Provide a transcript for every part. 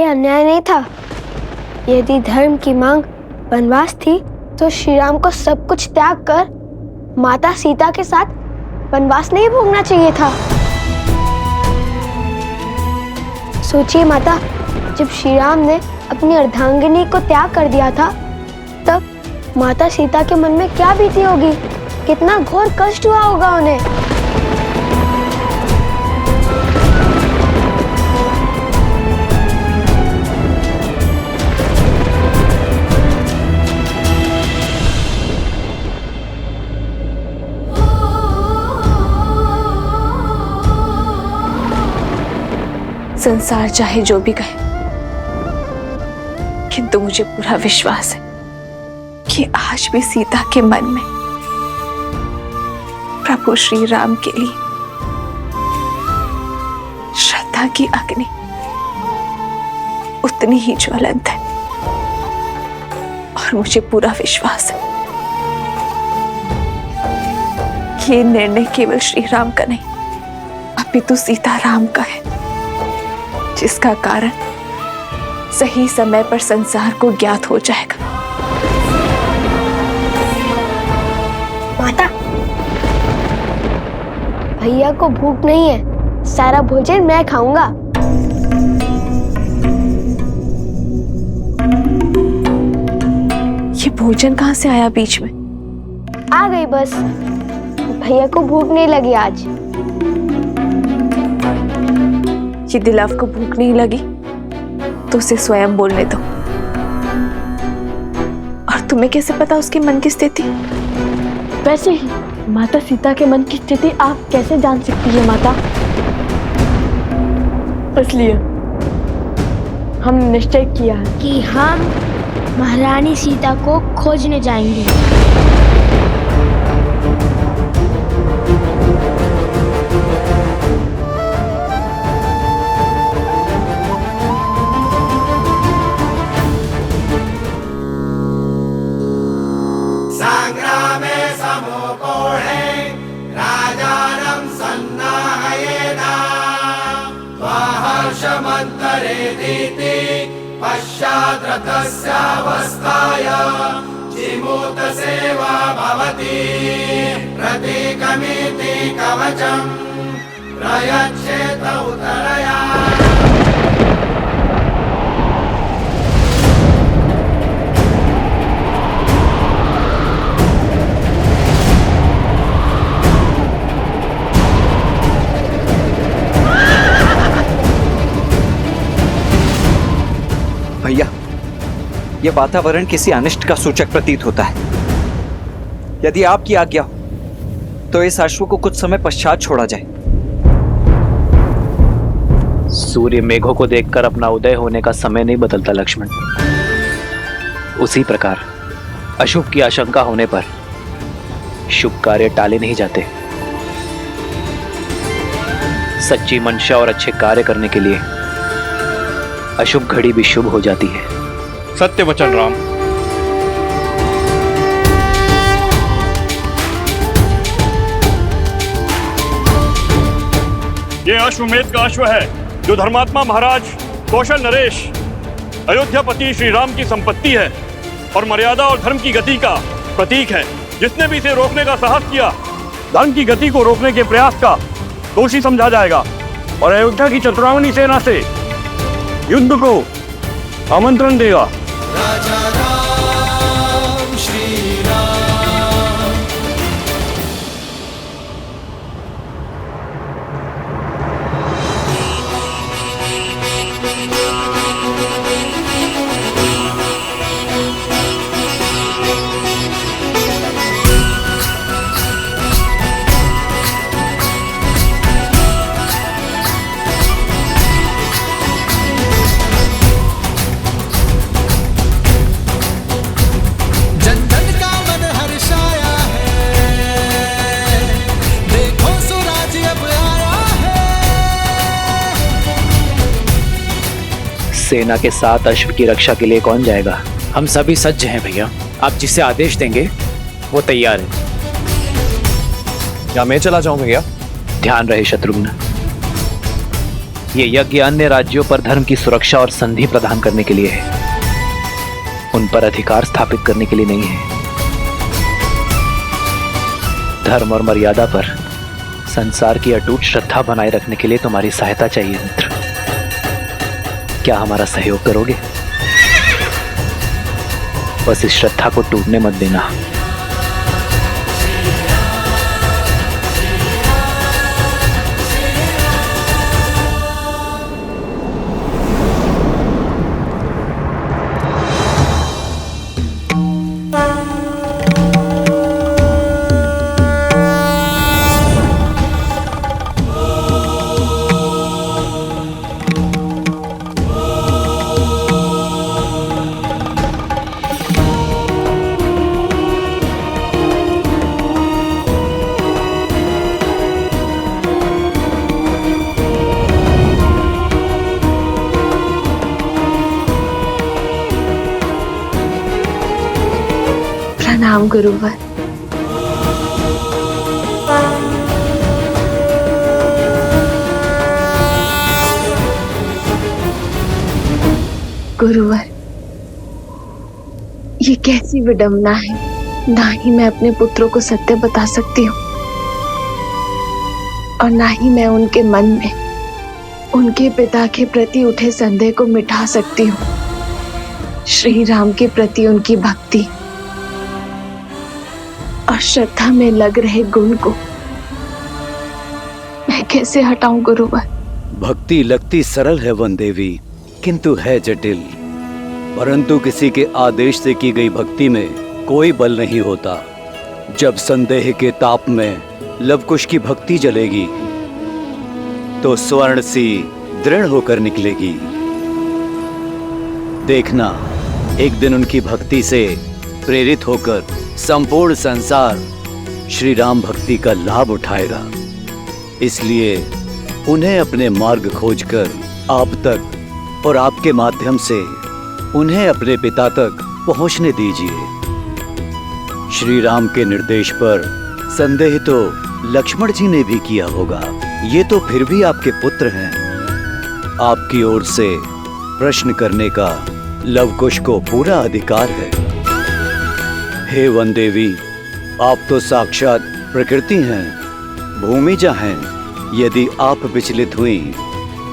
अन्याय नहीं था। यदि धर्म की मांग वनवास थी तो श्री राम को सब कुछ त्याग कर माता सीता के साथ वनवास नहीं भोगना चाहिए था। सोचिए माता, जब श्री राम ने अपनी अर्धांगिनी को त्याग कर दिया था तब माता सीता के मन में क्या बीती होगी, कितना घोर कष्ट हुआ होगा उन्हें। संसार चाहे जो भी कहे, किंतु मुझे पूरा विश्वास है कि आज भी सीता के मन में प्रभु श्री राम के लिए श्रद्धा की अग्नि उतनी ही ज्वलंत है। और मुझे पूरा विश्वास है कि ये निर्णय केवल श्री राम का नहीं, अपितु सीता राम का है, जिसका कारण सही समय पर संसार को ज्ञात हो जाएगा। माता, भैया को भूख नहीं है, सारा भोजन मैं खाऊंगा। ये भोजन कहाँ से आया बीच में? आ गई बस, भैया को भूख नहीं लगी आज। ये दिलाव को भूख नहीं लगी तो उसे स्वयं बोलने दो। और तुम्हें कैसे पता उसके मन की स्थिति? वैसे ही माता सीता के मन की स्थिति आप कैसे जान सकती है माता? इसलिए हमने निश्चय किया है कि हम महारानी सीता को खोजने जाएंगे। संग्रामे समोपोढे राजानं सन्नाहयेदा हर्षमन्तरेदिति पश्चाद्रथस्यावस्थाय जिमूतसेवा भवति प्रतीकमिति कवचं प्रयच्छेत उतरया। भैया, यह वातावरण किसी अनिष्ट का सूचक प्रतीत होता है। यदि आपकी आज्ञा हो तो इस अश्व को कुछ समय पश्चात छोड़ा जाए। सूर्य मेघों को देखकर अपना उदय होने का समय नहीं बदलता लक्ष्मण। उसी प्रकार अशुभ की आशंका होने पर शुभ कार्य टाले नहीं जाते। सच्ची मंशा और अच्छे कार्य करने के लिए अशुभ घड़ी भी शुभ हो जाती है। सत्य वचन राम। ये अश्वमेध का अश्व है जो धर्मात्मा महाराज कौशल नरेश अयोध्यापति श्री राम की संपत्ति है और मर्यादा और धर्म की गति का प्रतीक है। जिसने भी इसे रोकने का साहस किया, धर्म की गति को रोकने के प्रयास का दोषी समझा जाएगा और अयोध्या की चतुरावनी सेना से युद्ध को आमंत्रण देगा। राजा राम श्री राम। सेना के साथ अश्व की रक्षा के लिए कौन जाएगा? हम सभी सज्ज हैं भैया। आप जिसे आदेश देंगे वो तैयार है। क्या मैं चला जाऊं भैया? ध्यान रहे शत्रुघ्न, ये यज्ञ अन्य राज्यों पर धर्म की सुरक्षा और संधि प्रदान करने के लिए है, उन पर अधिकार स्थापित करने के लिए नहीं है। धर्म और मर्यादा पर संसार की अटूट श्रद्धा बनाए रखने के लिए तुम्हारी सहायता चाहिए मित्र। क्या हमारा सहयोग करोगे? बस इस श्रद्धा को टूटने मत देना। प्रणाम गुरुवर। गुरुवर, ये कैसी विडंबना है। ना ही मैं अपने पुत्रों को सत्य बता सकती हूँ और ना ही मैं उनके मन में उनके पिता के प्रति उठे संदेह को मिटा सकती हूँ। श्री राम के प्रति उनकी भक्ति और श्रद्धा में लग रहे गुण को मैं कैसे हटाऊं गुरुवर? भक्ति लगती सरल है वन देवी, किंतु है जटिल। परंतु किसी के आदेश से की गई भक्ति में कोई बल नहीं होता। जब संदेह के ताप में लवकुश की भक्ति जलेगी तो स्वर्ण सी दृढ़ होकर निकलेगी। देखना, एक दिन उनकी भक्ति से प्रेरित होकर संपूर्ण संसार श्री राम भक्ति का लाभ उठाएगा। इसलिए उन्हें अपने मार्ग खोजकर आप तक और आपके माध्यम से उन्हें अपने पिता तक पहुंचने दीजिए। श्री राम के निर्देश पर संदेह तो लक्ष्मण जी ने भी किया होगा। ये तो फिर भी आपके पुत्र हैं। आपकी ओर से प्रश्न करने का लवकुश को पूरा अधिकार है। हे वन देवी, आप तो साक्षात प्रकृति हैं, भूमिजा हैं। यदि आप विचलित हुई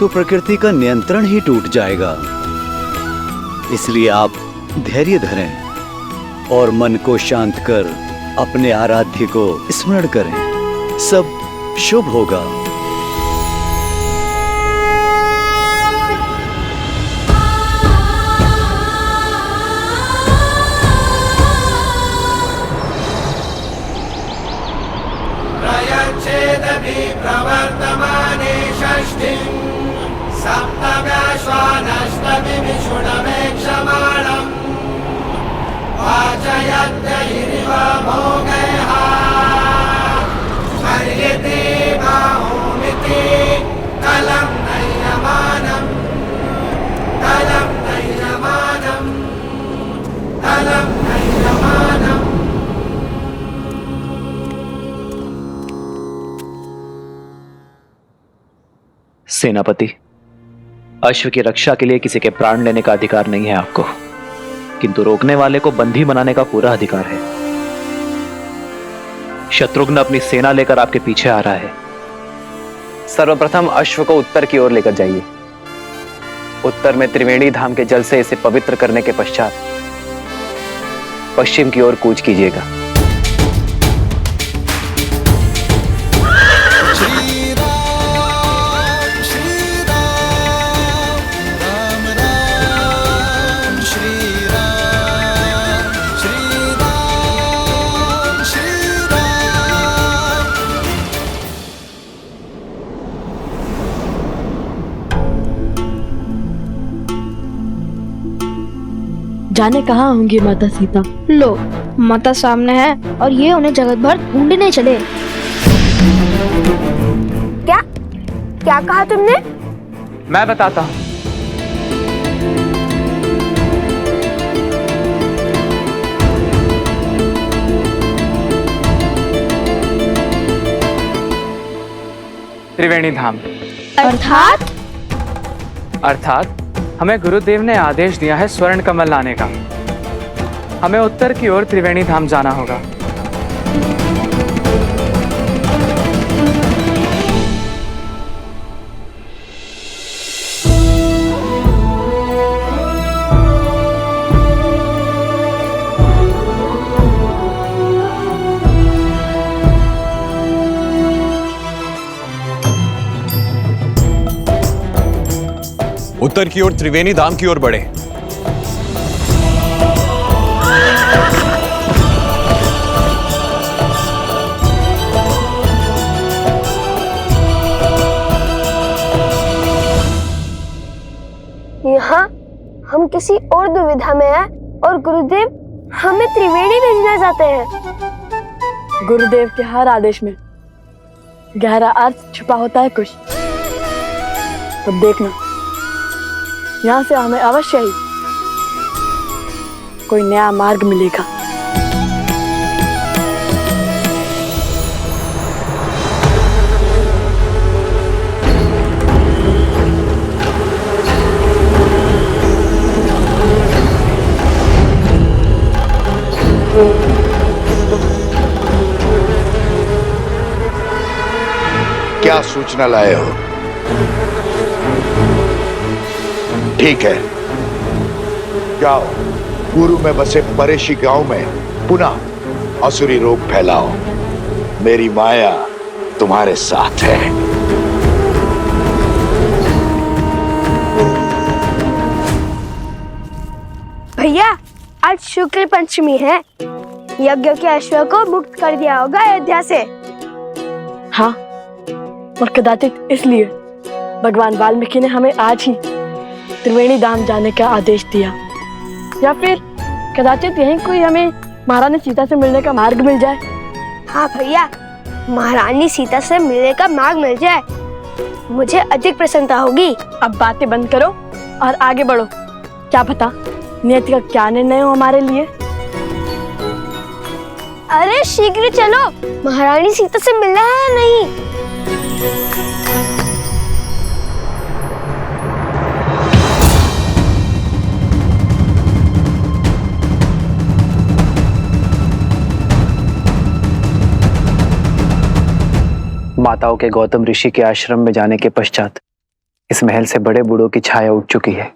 तो प्रकृति का नियंत्रण ही टूट जाएगा। इसलिए आप धैर्य धरें और मन को शांत कर अपने आराध्य को स्मरण करें। सब शुभ होगा। प्रवर्तमाने षष्ठीं सप्तव्याश्वानष्टमिषुणवेक्षमाणम् वाचयत्यैरिव भोगैः हर्यते बाहुमिति कलं नयमानं कलं नयमानं कलं नयमानम्। सेनापति, अश्व की रक्षा के लिए किसी के प्राण लेने का अधिकार नहीं है आपको, किंतु रोकने वाले को बंदी बनाने का पूरा अधिकार है। शत्रुघ्न अपनी सेना लेकर आपके पीछे आ रहा है। सर्वप्रथम अश्व को उत्तर की ओर लेकर जाइए। उत्तर में त्रिवेणी धाम के जल से इसे पवित्र करने के पश्चात पश्चिम की ओर कूच कीजिएगा। जाने कहाँ होंगी माता सीता? लो, माता सामने है और ये उन्हें जगत भर ढूंढने चले। क्या क्या कहा तुमने? मैं बताता हूं। त्रिवेणी धाम अर्थात अर्थात हमें गुरुदेव ने आदेश दिया है स्वर्ण कमल लाने का। हमें उत्तर की ओर त्रिवेणी धाम जाना होगा। उत्तर की ओर त्रिवेणी धाम की ओर बढ़े। यहाँ हम किसी और दुविधा में हैं और गुरुदेव हमें त्रिवेणी भेजना चाहते हैं। गुरुदेव के हर आदेश में गहरा अर्थ छुपा होता है कुछ। तो देखना, यहाँ से हमें अवश्य ही कोई नया मार्ग मिलेगा। क्या सूचना लाए हो? ठीक है, जाओ पूर्व में बसे परेशी गांव में पुनः असुरी रोग फैलाओ। मेरी माया तुम्हारे साथ है। भैया, आज शुक्ल पंचमी है। यज्ञ के अश्व को मुक्त कर दिया होगा अयोध्या से। हाँ, और कदाचित इसलिए भगवान वाल्मीकि ने हमें आज ही त्रिवेणी धाम जाने का आदेश दिया। या फिर कदाचित यहीं कोई हमें महारानी सीता से मिलने का मार्ग मिल जाए। हाँ भैया, महारानी सीता से मिलने का मार्ग मिल जाए, मुझे अधिक प्रसन्नता होगी। अब बातें बंद करो और आगे बढ़ो। क्या पता नियति का क्या निर्णय हो हमारे लिए। अरे शीघ्र चलो, महारानी सीता से मिलना है या नहीं? माताओं के गौतम ऋषि के आश्रम में जाने के पश्चात इस महल से बड़े बूढ़ों की छाया उठ चुकी है।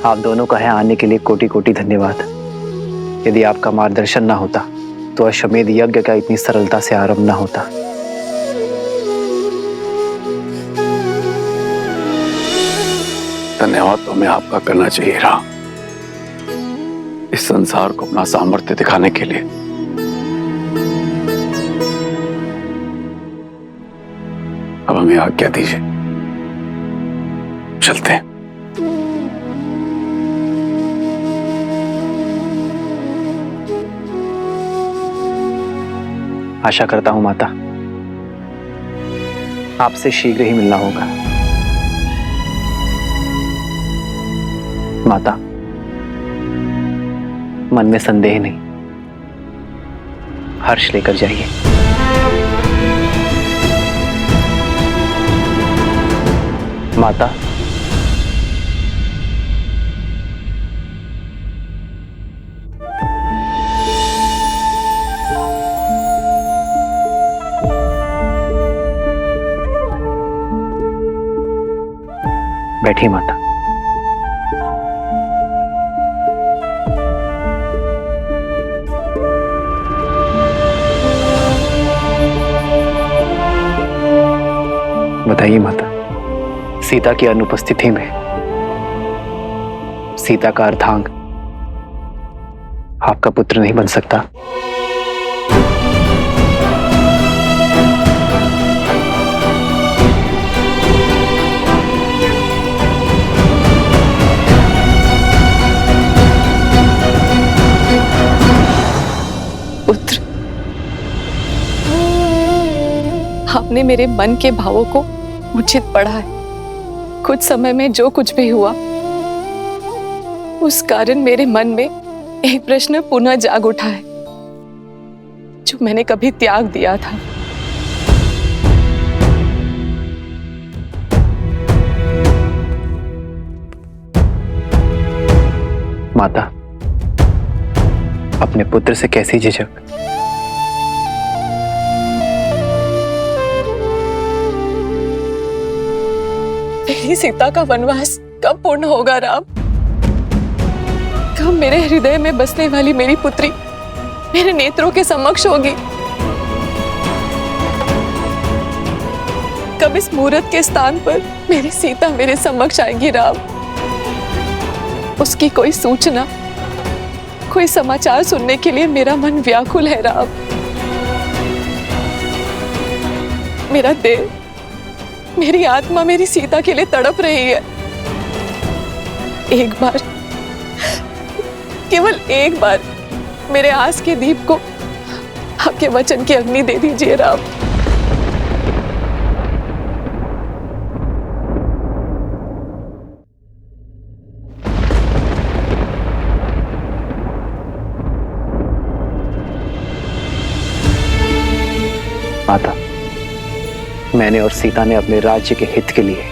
आप दोनों का यहाँ आने के लिए कोटि कोटि धन्यवाद। यदि आपका मार्गदर्शन ना होता तो अश्वमेध यज्ञ का इतनी सरलता से आरंभ ना होता। धन्यवाद तो हमें आपका करना चाहिए रहा, इस संसार को अपना सामर्थ्य दिखाने के लिए। अब हमें आज्ञा दीजिए, चलते हैं। आशा करता हूं माता, आपसे शीघ्र ही मिलना होगा। माता, मन में संदेह नहीं, हर्ष लेकर जाइए। माता, बैठिए माता। बताइए माता, सीता की अनुपस्थिति में सीता का अर्धांग आपका पुत्र नहीं बन सकता? पुत्र, आपने मेरे मन के भावों को उचित पढ़ा है। कुछ समय में जो कुछ भी हुआ, उस कारण मेरे मन में एक प्रश्न पुनः जाग उठा है, जो मैंने कभी त्याग दिया था। माता, अपने पुत्र से कैसी झिझक? मेरी सीता का वनवास कब पूर्ण होगा राम? कब मेरे हृदय में बसने वाली मेरी पुत्री मेरे नेत्रों के समक्ष होगी? कब इस मुहूर्त के स्थान पर मेरी सीता मेरे समक्ष आएगी राम? उसकी कोई सूचना, कोई समाचार सुनने के लिए मेरा मन व्याकुल है राम। मेरा देह, मेरी आत्मा मेरी सीता के लिए तड़प रही है। एक बार, केवल एक बार मेरे आस के दीप को आपके वचन की अग्नि दे दीजिए राम। माता, मैंने और सीता ने अपने राज्य के हित के लिए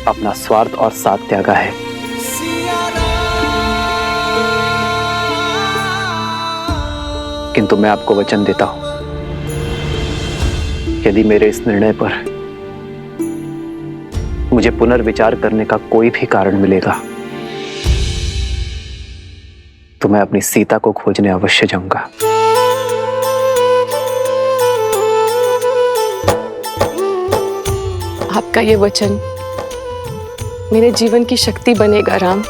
अपना स्वार्थ और साथ त्यागा है। किंतु मैं आपको वचन देता हूं, यदि मेरे इस निर्णय पर मुझे पुनर्विचार करने का कोई भी कारण मिलेगा तो मैं अपनी सीता को खोजने अवश्य जाऊंगा। आपका ये वचन मेरे जीवन की शक्ति बनेगा राम,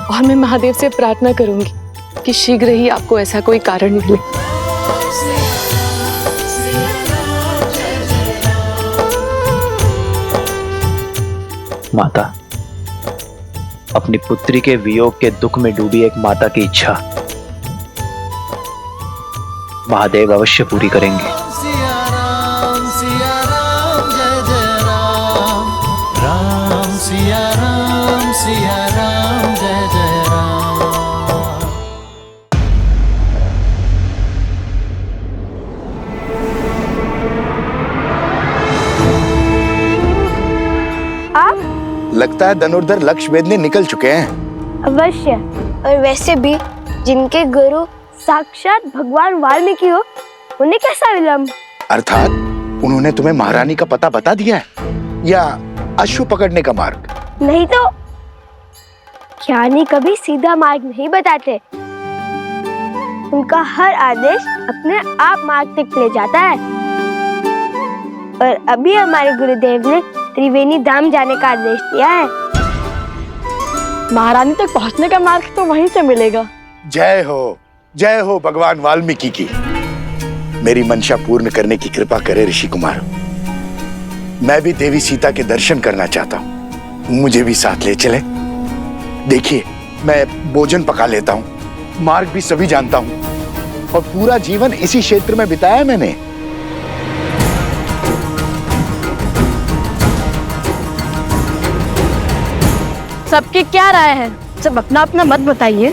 और मैं महादेव से प्रार्थना करूंगी कि शीघ्र ही आपको ऐसा कोई कारण मिले। माता, अपनी पुत्री के वियोग के दुख में डूबी एक माता की इच्छा महादेव अवश्य पूरी करेंगे। लगता है धनुर्धर लक्ष्य भेदने निकल चुके हैं। अवश्य, और वैसे भी जिनके गुरु साक्षात भगवान वाल्मीकि हो, उन्हें कैसा विलंब? अर्थात उन्होंने तुम्हें महारानी का पता बता दिया है या अश्व पकड़ने का मार्ग? नहीं तो ज्ञानी कभी सीधा मार्ग नहीं बताते, उनका हर आदेश अपने आप मार्ग तक ले जाता है। और अभी हमारे गुरुदेव ने त्रिवेणी धाम जाने का आदेश दिया है। महारानी तक पहुंचने का मार्ग तो वहीं से मिलेगा। जय हो भगवान वाल्मीकि की। मेरी मंशा पूर्ण करने की कृपा करे ऋषि कुमार। मैं भी देवी सीता के दर्शन करना चाहता हूँ, मुझे भी साथ ले चले। देखिए, मैं भोजन पका लेता हूँ, मार्ग भी सभी जानता हूँ, और पूरा जीवन इसी क्षेत्र में बिताया है मैंने। सबकी क्या राय है? सब अपना अपना मत बताइए।